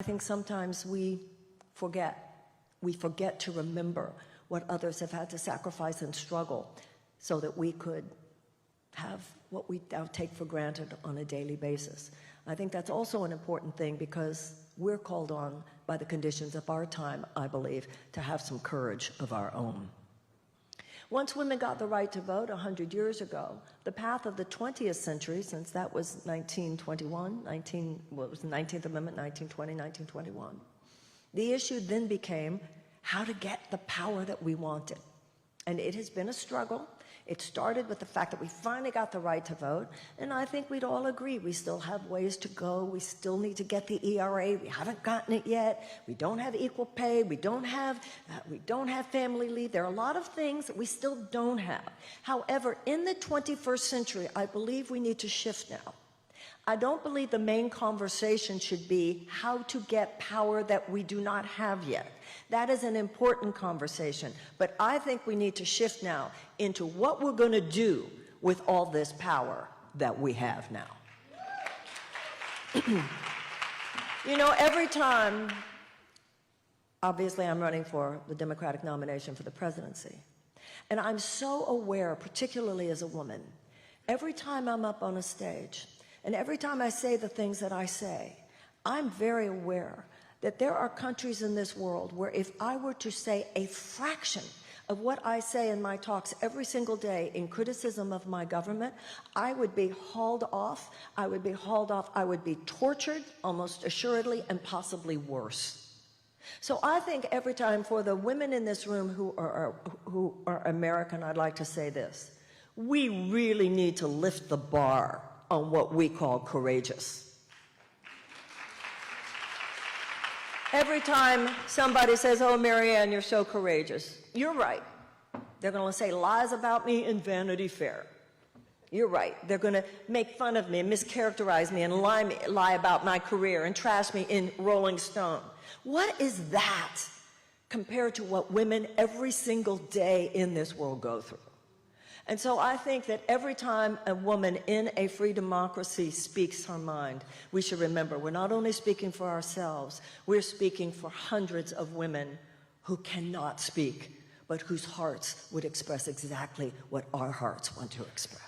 I think sometimes we forget to remember what others have had to sacrifice and struggle so that we could have what we now take for granted on a daily basis. I think that's also an important thing because we're called on by the conditions of our time, I believe, to have some courage of our own. Once women got the right to vote 100 years ago, the path of the 20th century, since that was 1921, what was the 19th Amendment, 1920, 1921, the issue then became how to get the power that we wanted. And it has been a struggle. It started with the fact that we finally got the right to vote, and I think we'd all agree we still have ways to go. We still need to get the ERA. We haven't gotten it yet. We don't have equal pay. We don't have family leave. There are a lot of things that we still don't have. However, in the 21st century, I believe we need to shift now. I don't believe the main conversation should be how to get power that we do not have yet. That is an important conversation, but I think we need to shift now into what we're going to do with all this power that we have now. You know, every time, obviously I'm running for the Democratic nomination for the presidency, and I'm so aware, particularly as a woman, every time I'm up on a stage, and every time I say the things that I say, I'm very aware that there are countries in this world where if I were to say a fraction of what I say in my talks every single day in criticism of my government, I would be hauled off, I would be tortured, almost assuredly, and possibly worse. So I think every time, for the women in this room who are American, I'd like to say this: we really need to lift the bar on what we call courageous. Every time somebody says, "Oh, Marianne, you're so courageous," you're right. They're going to say lies about me in Vanity Fair. You're right. They're going to make fun of me and mischaracterize me and lie about my career and trash me in Rolling Stone. What is that compared to what women every single day in this world go through? And so I think that every time a woman in a free democracy speaks her mind, we should remember we're not only speaking for ourselves, we're speaking for hundreds of women who cannot speak, but whose hearts would express exactly what our hearts want to express.